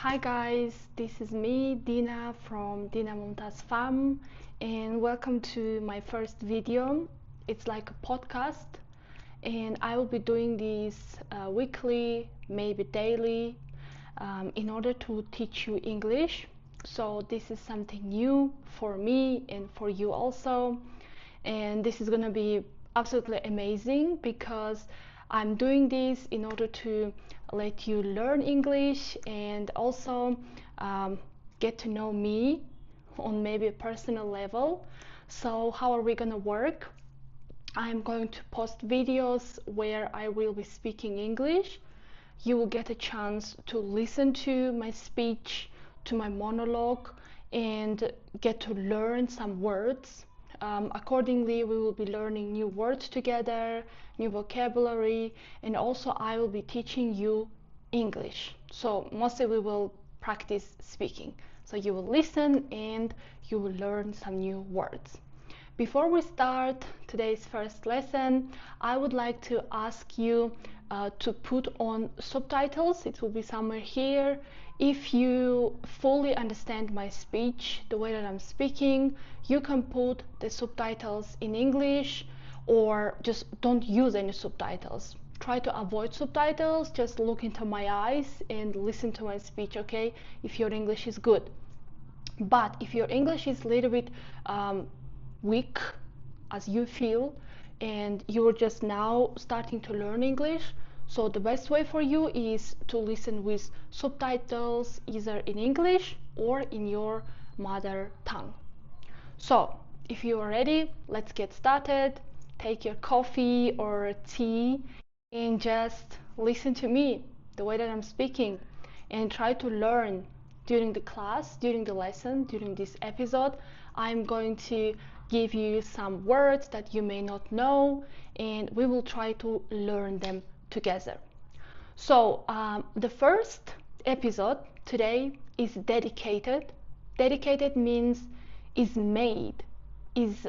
Hi guys, this is me, Dina from Dina Fam, and welcome to my first video. It's like a podcast, and I will be doing this weekly, maybe daily, in order to teach you English. So this is something new for me and for you also, and this is gonna be absolutely amazing because I'm doing this in order to let you learn English and also get to know me on maybe a personal level. So how are we gonna work? I'm going to post videos where I will be speaking English. You will get a chance to listen to my speech, to my monologue, and get to learn some words. Accordingly, we will be learning new words together, new vocabulary, and also I will be teaching you English. So mostly we will practice speaking. So you will listen and you will learn some new words. Before we start today's first lesson, I would like to ask you to put on subtitles. It will be somewhere here. If you fully understand my speech, the way that I'm speaking, you can put the subtitles in English or just don't use any subtitles. Try to avoid subtitles, just look into my eyes and listen to my speech, okay? If your English is good. But if your English is a little bit weak as you feel and you're just now starting to learn English, so the best way for you is to listen with subtitles either in English or in your mother tongue. So if you are ready, let's get started. Take your coffee or tea and just listen to me, the way that I'm speaking, and try to learn during the class, during the lesson, during this episode. I'm going to give you some words that you may not know, and we will try to learn them together. So the first episode today is dedicated. Dedicated means is made, is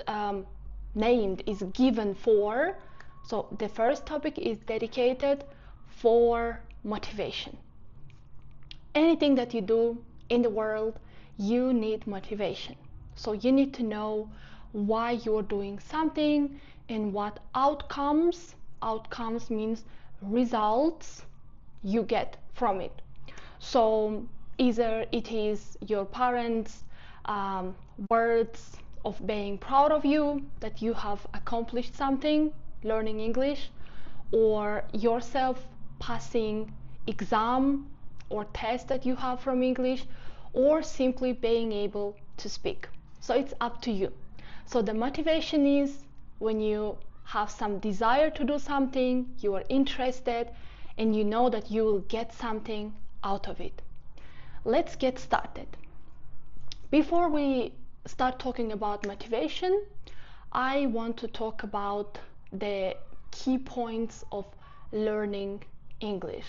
named, is given for. So the first topic is dedicated for motivation. Anything that you do in the world, you need motivation. So you need to know why you're doing something and what outcomes means results you get from it. So either it is your parents words of being proud of you that you have accomplished something learning English, or yourself passing exam or test that you have from English, or simply being able to speak. So it's up to you. So the motivation is when you have some desire to do something, you are interested, and you know that you will get something out of it. Let's get started. Before we start talking about motivation, I want to talk about the key points of learning English.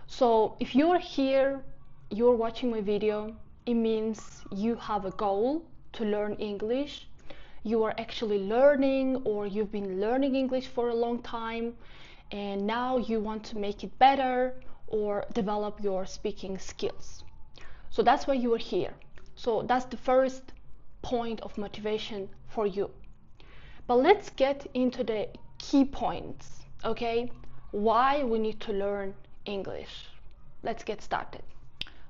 So if you're here, you're watching my video, it means you have a goal to learn English. You are actually learning, or you've been learning English for a long time and now you want to make it better or develop your speaking skills. So that's why you are here. So that's the first point of motivation for you. But let's get into the key points, okay? Why we need to learn English. Let's get started.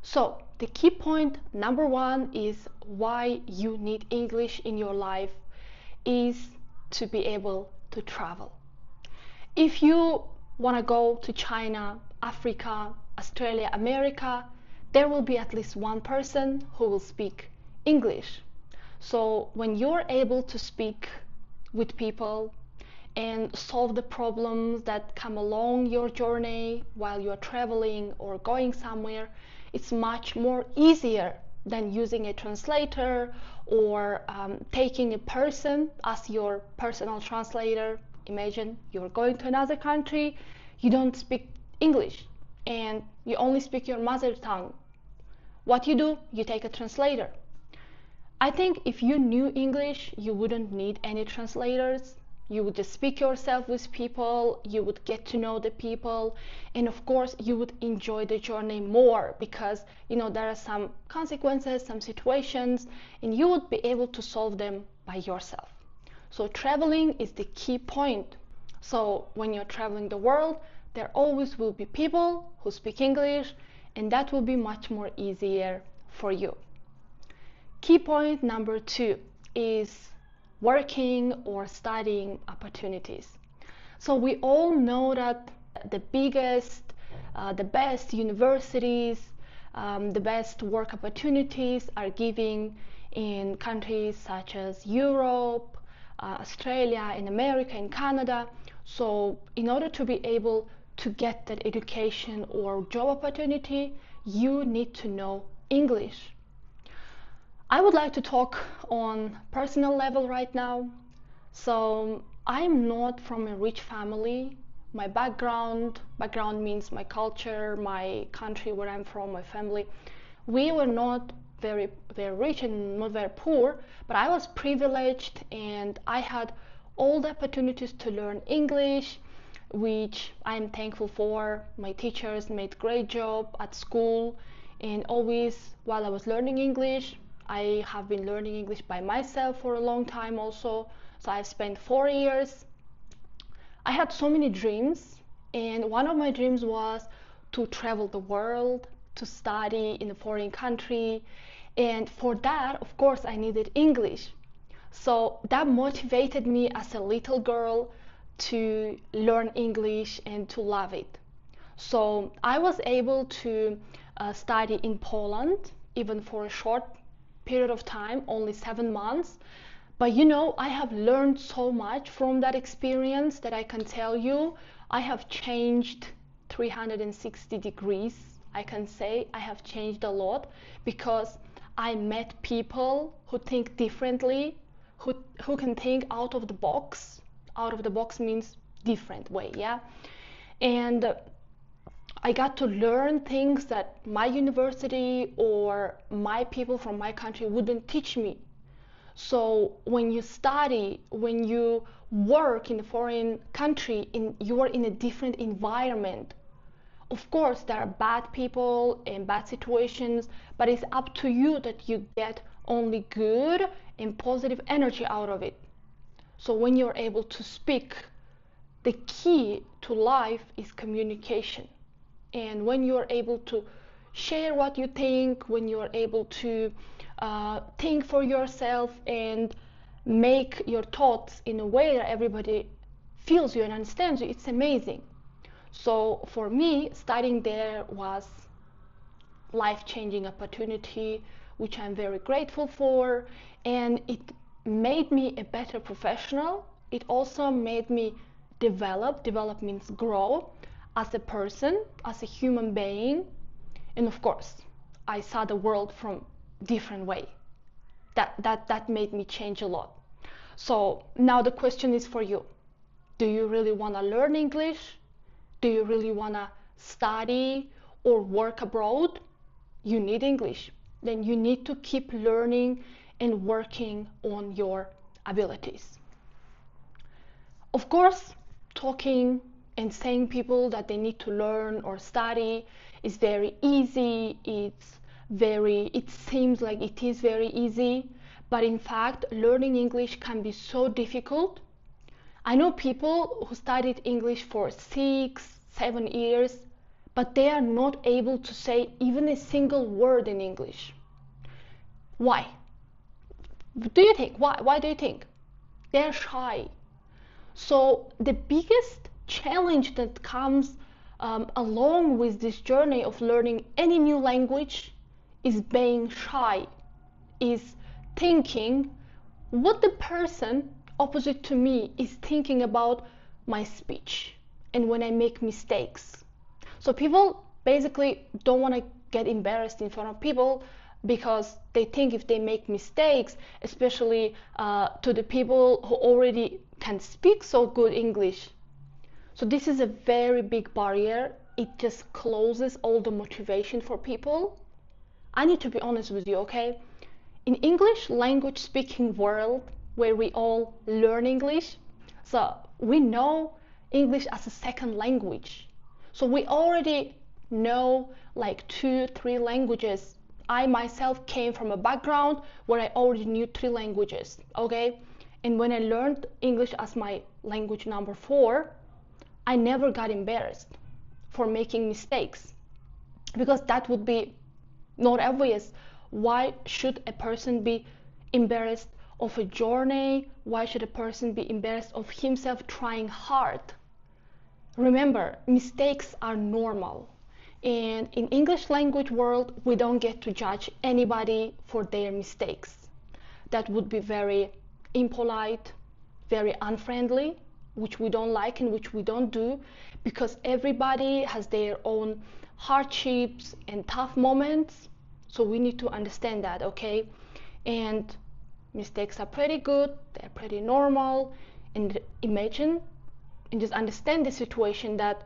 So the key point number one is why you need English in your life is to be able to travel. If you want to go to China, Africa, Australia, America, there will be at least one person who will speak English. So when you're able to speak with people and solve the problems that come along your journey while you're traveling or going somewhere, it's much more easier than using a translator or taking a person as your personal translator. Imagine you're going to another country, you don't speak English and you only speak your mother tongue. What you do, you take a translator. I think if you knew English, you wouldn't need any translators. You would just speak yourself with people, you would get to know the people, and of course you would enjoy the journey more because there are some consequences, some situations, and you would be able to solve them by yourself. So traveling is the key point. So when you're traveling the world, there always will be people who speak English, and that will be much more easier for you. Key point number 2 is working or studying opportunities. So we all know that the biggest, the best universities, the best work opportunities are given in countries such as Europe, Australia, in America, in Canada. So in order to be able to get that education or job opportunity, you need to know English. I would like to talk on personal level right now. So I'm not from a rich family. My background means my culture, my country where I'm from, my family. We were not very rich and not very poor, but I was privileged and I had all the opportunities to learn English, which I'm thankful for. My teachers made great job at school, and always while I was learning English, I have been learning English by myself for a long time also. So I've spent 4 years. I had so many dreams, and one of my dreams was to travel the world, to study in a foreign country, and for that, of course, I needed English. So that motivated me as a little girl to learn English and to love it. So I was able to study in Poland, even for a short period of time, only 7 months. But I have learned so much from that experience that I can tell you I have changed 360 degrees. I can say I have changed a lot because I met people who think differently, who can think out of the box. Out of the box means different way, yeah? And I got to learn things that my university or my people from my country wouldn't teach me. So when you study, when you work in a foreign country, you are in a different environment. Of course, there are bad people and bad situations, but it's up to you that you get only good and positive energy out of it. So when you're able to speak, the key to life is communication. And when you're able to share what you think, when you're able to think for yourself and make your thoughts in a way that everybody feels you and understands you, it's amazing. So for me, studying there was life-changing opportunity, which I'm very grateful for, and it made me a better professional. It also made me develop means grow, as a person, as a human being, and of course, I saw the world from different way. That made me change a lot. So now the question is for you. Do you really want to learn English? Do you really want to study or work abroad? You need English. Then you need to keep learning and working on your abilities. Of course, talking and saying people that they need to learn or study is very easy. It seems like it is very easy, but in fact, learning English can be so difficult. I know people who studied English for 6-7 years, but they are not able to say even a single word in English. Why? Do you think? Why do you think? They're shy. So the biggest challenge that comes along with this journey of learning any new language is being shy, is thinking what the person opposite to me is thinking about my speech and when I make mistakes. So people basically don't want to get embarrassed in front of people because they think if they make mistakes, especially to the people who already can speak so good English. So this is a very big barrier. It just closes all the motivation for people. I need to be honest with you, okay? In English language speaking world, where we all learn English, So we know English as a second language. So we already know like 2-3 languages. I myself came from a background where I already knew 3 languages, okay? And when I learned English as my language number 4, I never got embarrassed for making mistakes, because that would be not obvious. Why should a person be embarrassed of a journey? Why should a person be embarrassed of himself trying hard? Remember, mistakes are normal. And in English language world, we don't get to judge anybody for their mistakes. That would be very impolite, very unfriendly, which we don't like and which we don't do, because everybody has their own hardships and tough moments. So we need to understand that, okay? And mistakes are pretty good, they're pretty normal. And imagine and just understand the situation that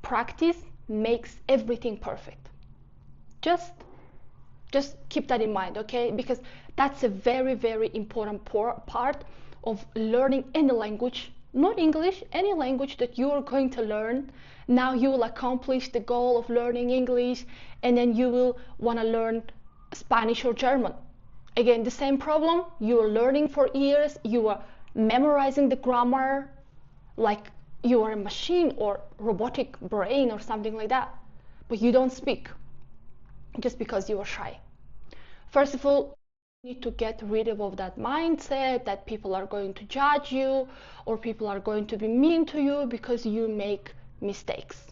practice makes everything perfect. Just keep that in mind, okay? Because that's a very, very important part of learning any language, not English, any language that you are going to learn. Now you will accomplish the goal of learning English, and then you will want to learn Spanish or German. Again, the same problem. You are learning for years, you are memorizing the grammar like you are a machine or robotic brain or something like that, but you don't speak just because you are shy. First of all, you need to get rid of that mindset that people are going to judge you or people are going to be mean to you because you make mistakes.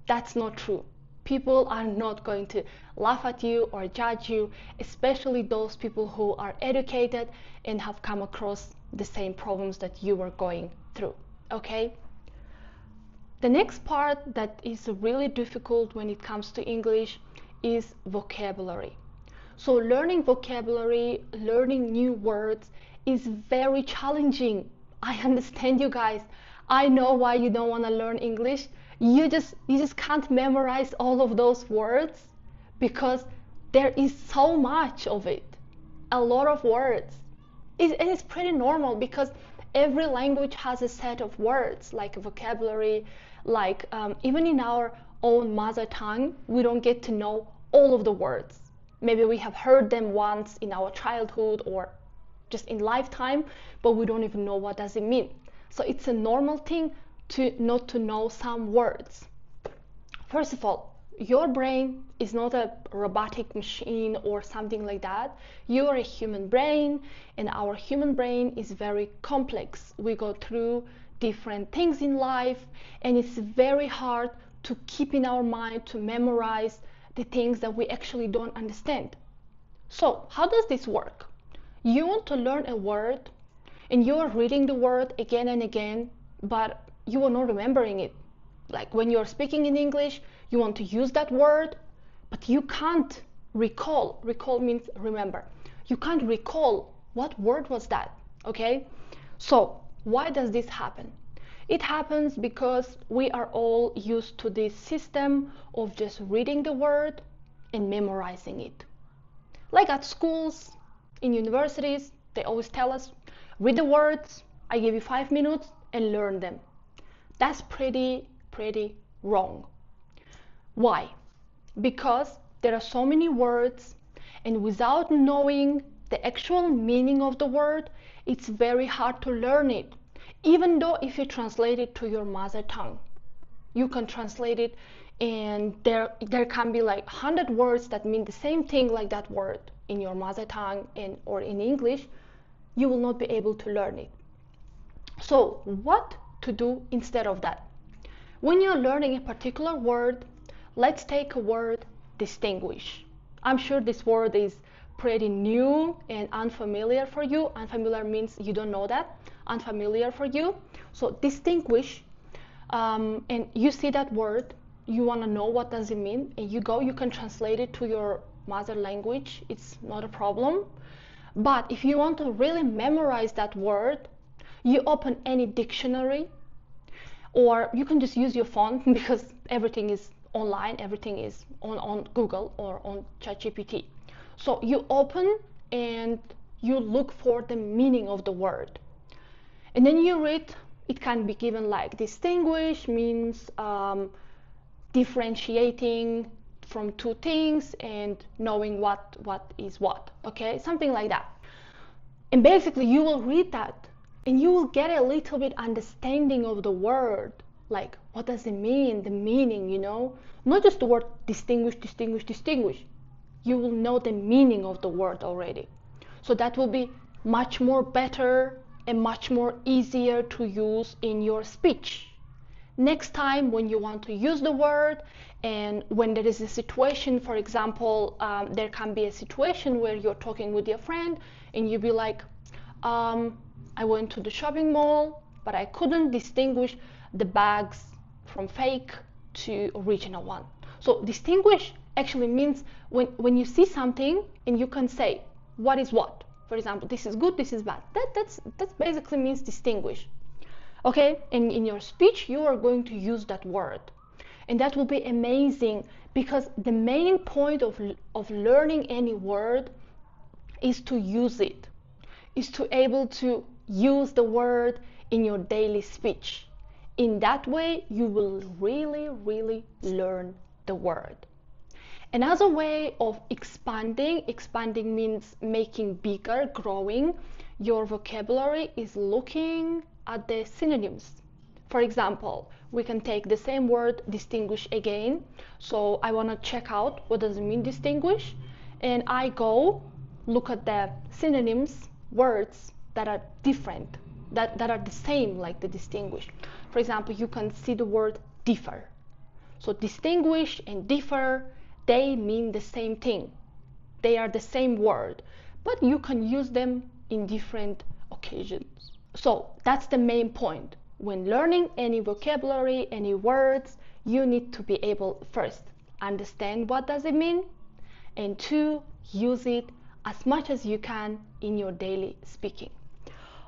That's not true. People are not going to laugh at you or judge you, especially those people who are educated and have come across the same problems that you are going through, okay? The next part that is really difficult when it comes to English is vocabulary. So learning vocabulary, learning new words is very challenging. I understand you guys. I know why you don't want to learn English. You just can't memorize all of those words because there is so much of it. A lot of words. And it's pretty normal because every language has a set of words, like a vocabulary, like even in our own mother tongue, we don't get to know all of the words. Maybe we have heard them once in our childhood or just in lifetime, but we don't even know what does it mean. So it's a normal thing to not to know some words. First of all, your brain is not a robotic machine or something like that. You are a human brain, and our human brain is very complex. We go through different things in life, and it's very hard to keep in our mind, to memorize the things that we actually don't understand. So how does this work? You want to learn a word, and you are reading the word again and again, but you are not remembering it. Like when you're speaking in English, you want to use that word, but you can't recall. Recall means remember. You can't recall what word was that, okay? So why does this happen? It happens because we are all used to this system of just reading the word and memorizing it. Like at schools, in universities, they always tell us, read the words, I give you 5 minutes and learn them. That's pretty wrong. Why? Because there are so many words, and without knowing the actual meaning of the word, it's very hard to learn it. Even though if you translate it to your mother tongue, you can translate it, and there can be like 100 words that mean the same thing like that word in your mother tongue or in English, you will not be able to learn it. So what to do instead of that? When you're learning a particular word, let's take a word, distinguish. I'm sure this word is pretty new and unfamiliar for you. Unfamiliar means you don't know that. Unfamiliar for you. So distinguish, and you see that word, you want to know what does it mean, and you can translate it to your mother language. It's not a problem. But if you want to really memorize that word, you open any dictionary, or you can just use your phone because everything is online, everything is on Google or on ChatGPT. So you open and you look for the meaning of the word, and then you read it can be given like distinguish means differentiating from two things and knowing what is what, okay, something like that. And basically you will read that and you will get a little bit understanding of the word, like what does it mean, the meaning, you know, not just the word distinguish. You will know the meaning of the word already. So that will be much more better and much more easier to use in your speech. Next time when you want to use the word, and when there is a situation, for example, there can be a situation where you're talking with your friend and you be like, I went to the shopping mall, but I couldn't distinguish the bags from fake to original one. So distinguish actually means when you see something and you can say what is what. For example, this is good, this is bad. That basically means distinguish. Okay, and in your speech you are going to use that word, and that will be amazing, because the main point of learning any word is to use it, is to able to use the word in your daily speech. In that way you will really learn the word. Another way of expanding means making bigger, growing your vocabulary, is looking at the synonyms. For example, we can take the same word distinguish again. So I want to check out what does it mean distinguish, and I go look at the synonyms, words that are different, that are the same like the distinguish. For example, you can see the word differ. So distinguish and differ, they mean the same thing. They are the same word, but you can use them in different occasions. So that's the main point. When learning any vocabulary, any words, you need to be able, first, understand what does it mean, and two, use it as much as you can in your daily speaking.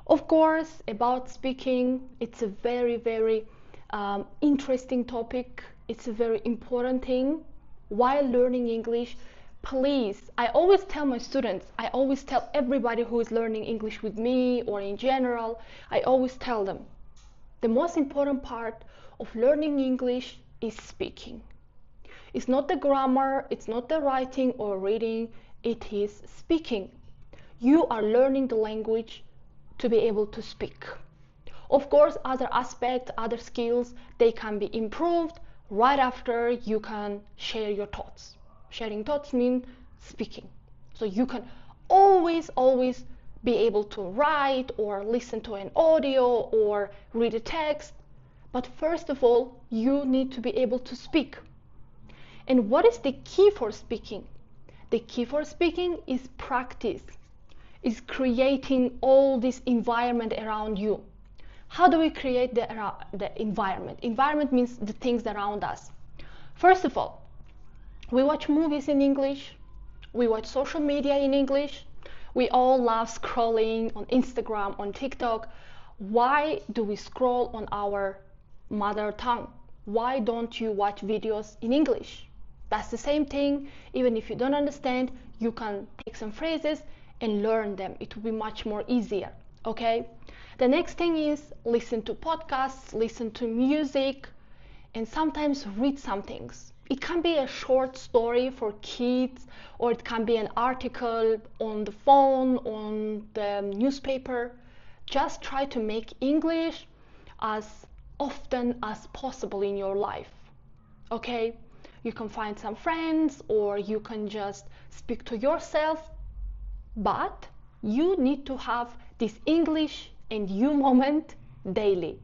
Of course, about speaking, it's a very interesting topic. It's a very important thing. While learning English, please, I always tell my students, I always tell everybody who is learning English with me or in general, I always tell them, the most important part of learning English is speaking. It's not the grammar, it's not the writing or reading, it is speaking. You are learning the language to be able to speak. Of course, other aspects, other skills, they can be improved right after you can share your thoughts. Sharing thoughts means speaking. So you can always be able to write or listen to an audio or read a text. But first of all, you need to be able to speak. And what is the key for speaking? The key for speaking is practice, is creating all this environment around you. How do we create the environment? Environment means the things around us. First of all, we watch movies in English, we watch social media in English, we all love scrolling on Instagram, on TikTok. Why do we scroll on our mother tongue? Why don't you watch videos in English? That's the same thing. Even if you don't understand, you can take some phrases and learn them. It will be much more easier, okay? The next thing is listen to podcasts, listen to music, and sometimes read some things. It can be a short story for kids, or it can be an article on the phone, on the newspaper. Just try to make English as often as possible in your life, okay? You can find some friends, or you can just speak to yourself, but you need to have this English and you moment daily,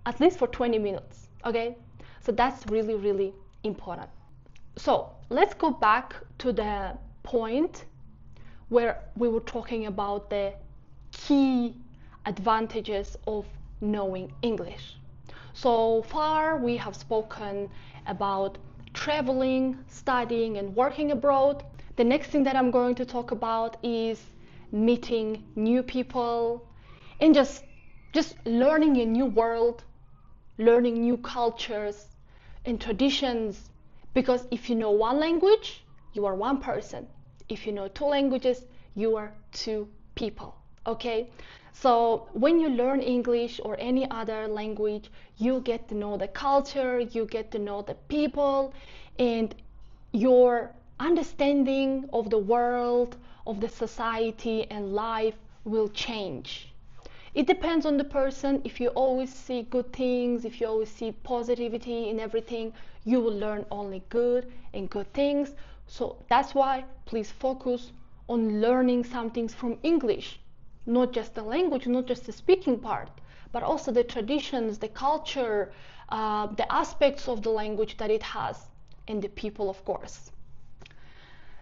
at least for 20 minutes, okay? So that's really important. So let's go back to the point where we were talking about the key advantages of knowing English. So far we have spoken about traveling, studying, and working abroad. The next thing that I'm going to talk about is meeting new people and just learning a new world, learning new cultures and traditions. Because if you know one language, you are one person. If you know two languages, you are two people, okay? So when you learn English or any other language, you get to know the culture, you get to know the people, and your understanding of the world, of the society and life will change. It depends on the person. If you always see good things, if you always see positivity in everything, you will learn only good and good things. So that's why please focus on learning some things from English, not just the language, not just the speaking part, but also the traditions, the culture, the aspects of the language that it has, and the people, of course.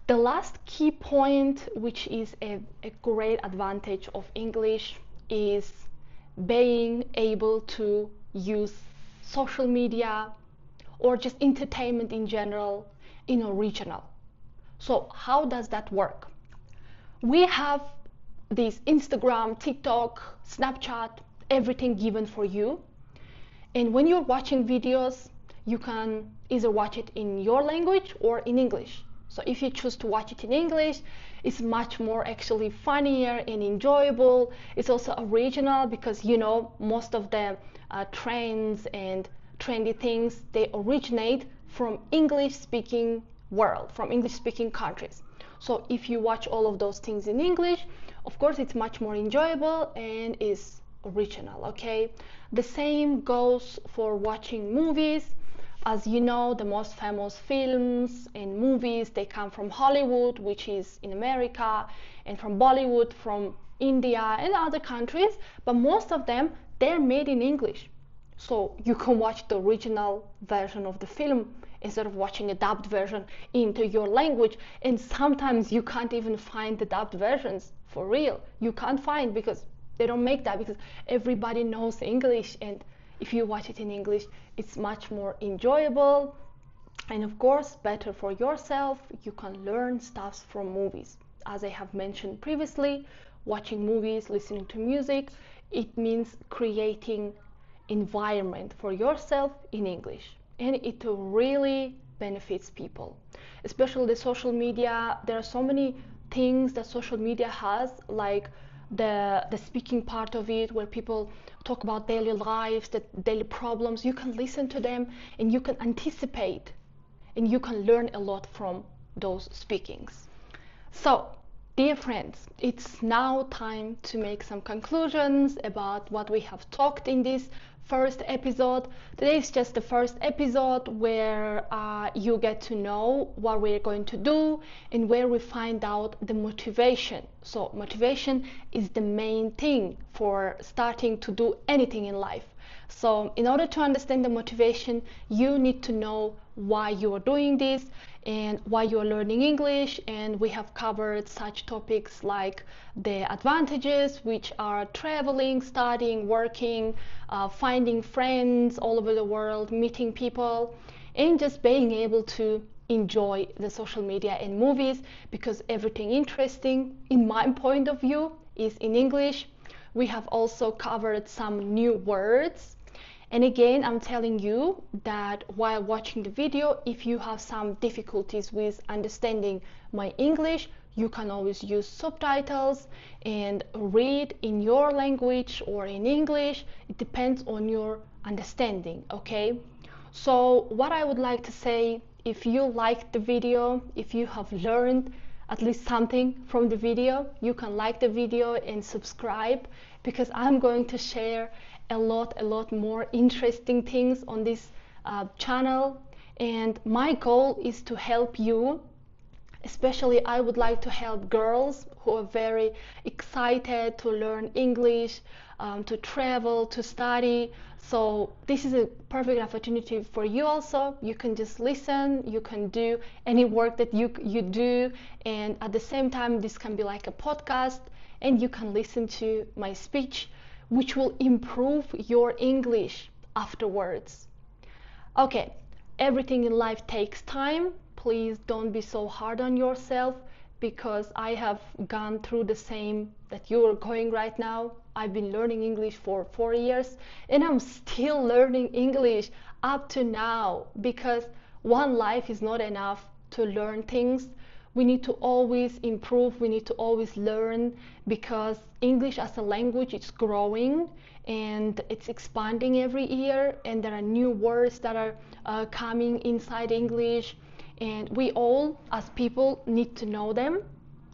The last key point, which is a great advantage of English, is being able to use social media or just entertainment in general in original. So how does that work? We have this Instagram, TikTok, Snapchat, everything given for you. And when you're watching videos, you can either watch it in your language or in English. So if you choose to watch it in English, it's much more actually funnier and enjoyable. It's also original because, you know, most of the trends and trendy things, they originate from English-speaking world, from English-speaking countries. So if you watch all of those things in English, of course, it's much more enjoyable and is original, okay? The same goes for watching movies. As you know, the most famous films and movies, they come from Hollywood, which is in America, and from Bollywood, from India and other countries, but most of them, they're made in English. So you can watch the original version of the film instead of watching a dubbed version into your language, and sometimes you can't even find the dubbed versions, for real. You can't find, because they don't make that, because everybody knows English, and if you watch it in English, it's much more enjoyable and of course better for yourself. You can learn stuff from movies. As I have mentioned previously, watching movies, listening to music, it means creating environment for yourself in English, and it really benefits people, especially the social media. There are so many things that social media has, like the speaking part of it, where people talk about daily lives, the daily problems. You can listen to them and you can anticipate and you can learn a lot from those speakings. So, dear friends, it's now time to make some conclusions about what we have talked in this first episode. Today is just the first episode where you get to know what we're going to do and where we find out the motivation. So motivation is the main thing for starting to do anything in life. So in order to understand the motivation, you need to know why you are doing this and why you are learning English. And we have covered such topics like the advantages, which are traveling, studying, working, finding friends all over the world, meeting people, and just being able to enjoy the social media and movies, because everything interesting, in my point of view, is in English. We have also covered some new words. And again, I'm telling you that while watching the video, if you have some difficulties with understanding my English, you can always use subtitles and read in your language or in English. It depends on your understanding, okay? So what I would like to say, if you liked the video, if you have learned at least something from the video, you can like the video and subscribe, because I'm going to share a lot more interesting things on this channel. And my goal is to help you. Especially I would like to help girls who are very excited to learn English, to travel, to study. So this is a perfect opportunity for you also. You can just listen, you can do any work that you do, and at the same time this can be like a podcast, and you can listen to my speech, which will improve your English afterwards. Okay, everything in life takes time. Please don't be so hard on yourself, because I have gone through the same that you are going right now. I've been learning English for 4 years, and I'm still learning English up to now, because one life is not enough to learn things. We need to always improve, we need to always learn, because English as a language is growing and it's expanding every year, and there are new words that are coming inside English, and we all as people need to know them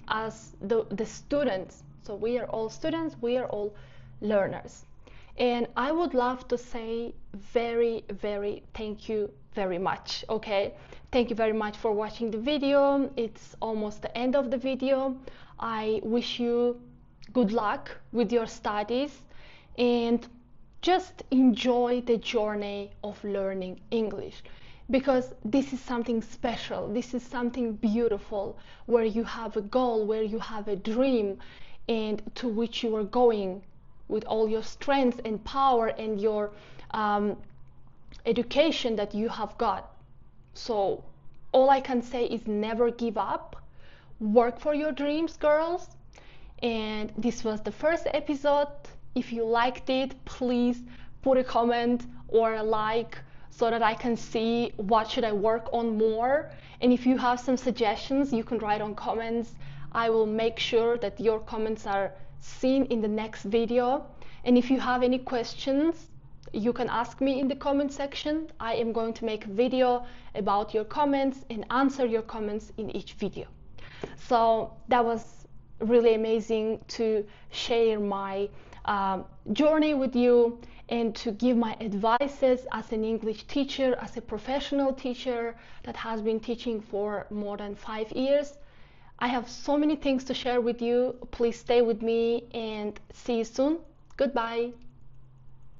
as the students. So we are all students, we are all learners. And I would love to say very thank you very much. Okay, thank you very much for watching the video. It's almost the end of the video. I wish you good luck with your studies, and just enjoy the journey of learning English, because this is something special, this is something beautiful, where you have a goal, where you have a dream, and to which you are going with all your strength and power and your education that you have got. So all I can say is never give up, work for your dreams, girls. And this was the first episode. If you liked it, please put a comment or a like, so that I can see what should I work on more. And if you have some suggestions, you can write on comments. I will make sure that your comments are seen in the next video. And if you have any questions, you can ask me in the comment section. I am going to make a video about your comments and answer your comments in each video. So that was really amazing to share my journey with you, and to give my advices as an English teacher, as a professional teacher that has been teaching for more than 5 years. I have so many things to share with you. Please stay with me, and see you soon. Goodbye.